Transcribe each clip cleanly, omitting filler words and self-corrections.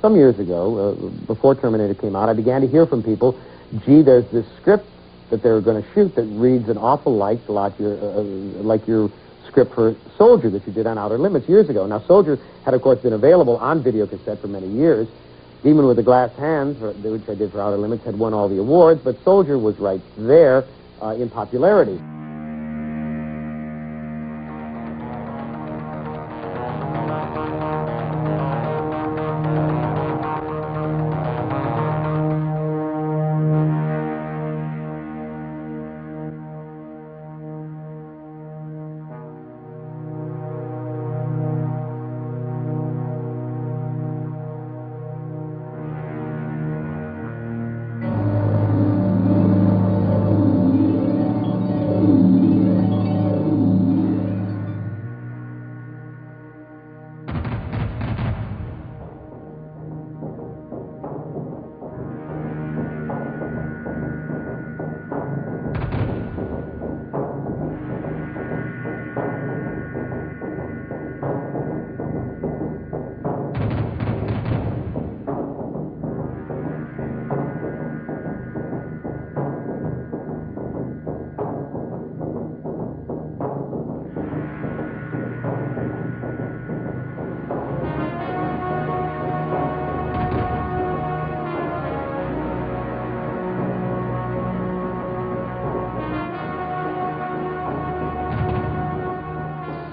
some years ago, before Terminator came out, I began to hear from people, gee, there's this script that they were going to shoot that reads an awful lot like your script for Soldier that you did on Outer Limits years ago. Now, Soldier had, of course, been available on videocassette for many years. Demon with the Glass Hands, which I did for Outer Limits, had won all the awards, but Soldier was right there in popularity.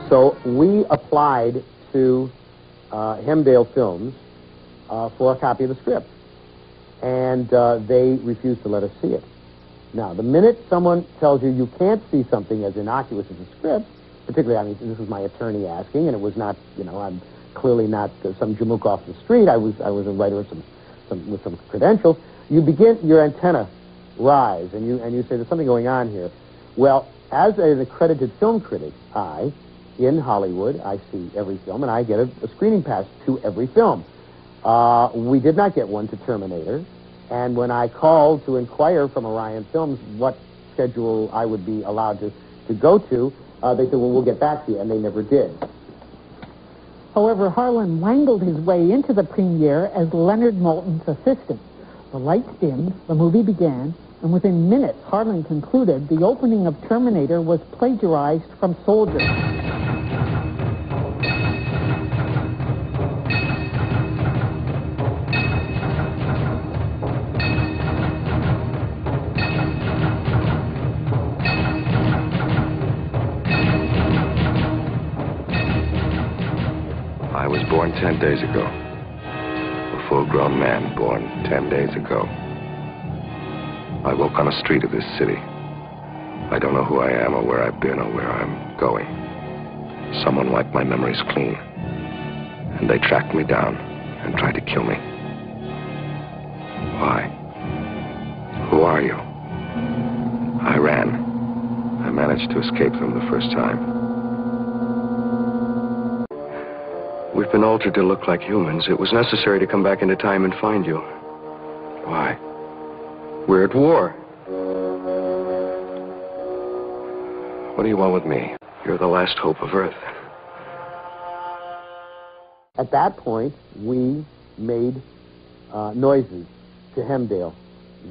So we applied to Hemdale Films for a copy of the script, and they refused to let us see it. Now, the minute someone tells you you can't see something as innocuous as a script, particularly, I mean, this was my attorney asking, and it was not, you know, I'm clearly not some jamook off the street. I was a writer with some credentials. You begin, your antenna rise, and you say, there's something going on here. Well, as an accredited film critic, in Hollywood, I see every film, and I get a screening pass to every film. We did not get one to Terminator, and when I called to inquire from Orion Films what schedule I would be allowed to go to, they said, well, we'll get back to you, and they never did. However, Harlan wangled his way into the premiere as Leonard Maltin's assistant. The lights dimmed, the movie began, and within minutes, Harlan concluded the opening of Terminator was plagiarized from Soldier. I was born 10 days ago. A full-grown man born 10 days ago. I woke on a street of this city. I don't know who I am or where I've been or where I'm going. Someone wiped my memories clean. And they tracked me down and tried to kill me. Why? Who are you? I ran. I managed to escape them the first time. We've been altered to look like humans. It was necessary to come back into time and find you. Why? We're at war. What do you want with me? You're the last hope of Earth. At that point, we made noises to Hemdale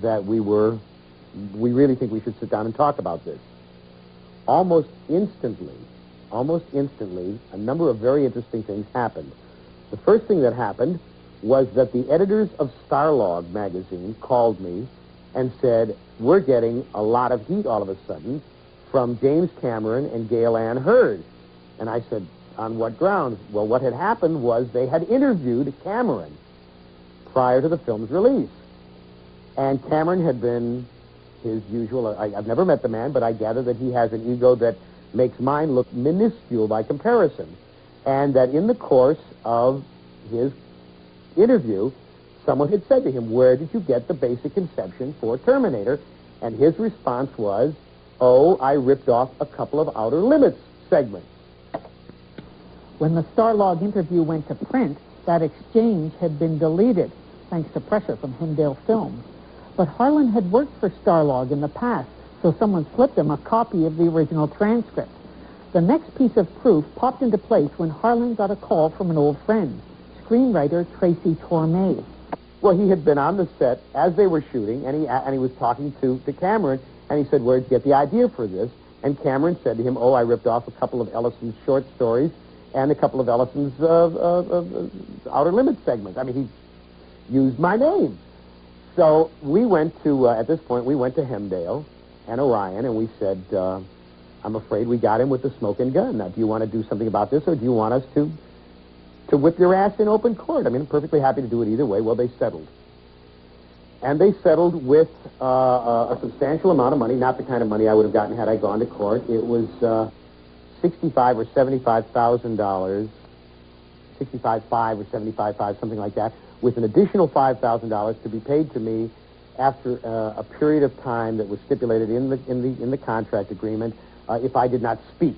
that we really think we should sit down and talk about this. Almost instantly, a number of very interesting things happened. The first thing that happened was that the editors of Starlog magazine called me and said, we're getting a lot of heat all of a sudden from James Cameron and Gail Ann Hurd. And I said, on what grounds? Well, what had happened was they had interviewed Cameron prior to the film's release. And Cameron had been his usual, I've never met the man, but I gather that he has an ego that makes mine look minuscule by comparison. And that in the course of his interview, someone had said to him, where did you get the basic conception for Terminator? And his response was, oh, I ripped off a couple of Outer Limits segments. When the Starlog interview went to print, that exchange had been deleted, thanks to pressure from Hemdale Films. But Harlan had worked for Starlog in the past, so someone slipped him a copy of the original transcript. The next piece of proof popped into place when Harlan got a call from an old friend, screenwriter Tracy Torme. Well, he had been on the set as they were shooting, and he was talking to Cameron, and he said, "Where'd you get the idea for this?" And Cameron said to him, "Oh, I ripped off a couple of Ellison's short stories and a couple of Ellison's Outer Limits segments." I mean, he used my name. So we went to, at this point, we went to Hemdale and Orion, and we said, "I'm afraid we got him with the smoking gun. Now, do you want to do something about this, or do you want us to whip your ass in open court?" I mean, I'm perfectly happy to do it either way. Well, they settled. And they settled with a substantial amount of money, not the kind of money I would have gotten had I gone to court. It was $65,000 or $75,000, $65,500 or $75,500, something like that, with an additional $5,000 to be paid to me after a period of time that was stipulated in the contract agreement if I did not speak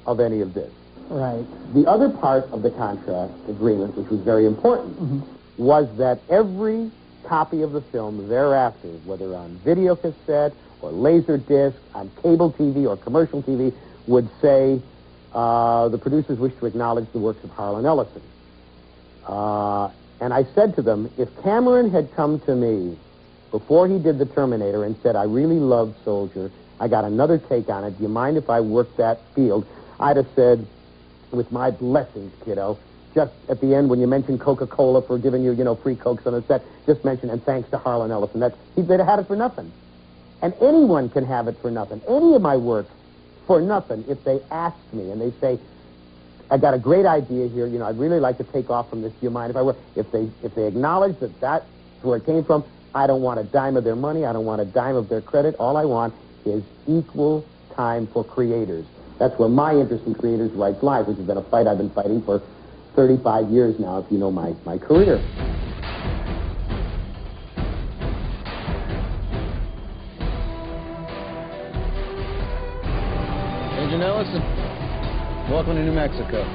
of any of this. Right. The other part of the contract agreement, which was very important, was that every copy of the film thereafter, whether on video cassette or laser disc, on cable TV or commercial TV, would say, "The producers wish to acknowledge the works of Harlan Ellison." And I said to them, if Cameron had come to me before he did the Terminator and said, "I really love Soldier, I got another take on it, do you mind if I work that field?" I'd have said, "With my blessings, kiddo. Just at the end, when you mention Coca-Cola for giving you, free Cokes on the set, just mention, and thanks to Harlan Ellison." They'd have had it for nothing. And anyone can have it for nothing. Any of my work for nothing if they ask me and they say, "I got a great idea here, I'd really like to take off from this. Do you mind if I work?" If they acknowledge that that's where it came from, I don't want a dime of their money. I don't want a dime of their credit. All I want is equal time for creators. That's where my interest in creators' rights lies, which has been a fight I've been fighting for 35 years now, if you know my career. Agent Ellison, welcome to New Mexico.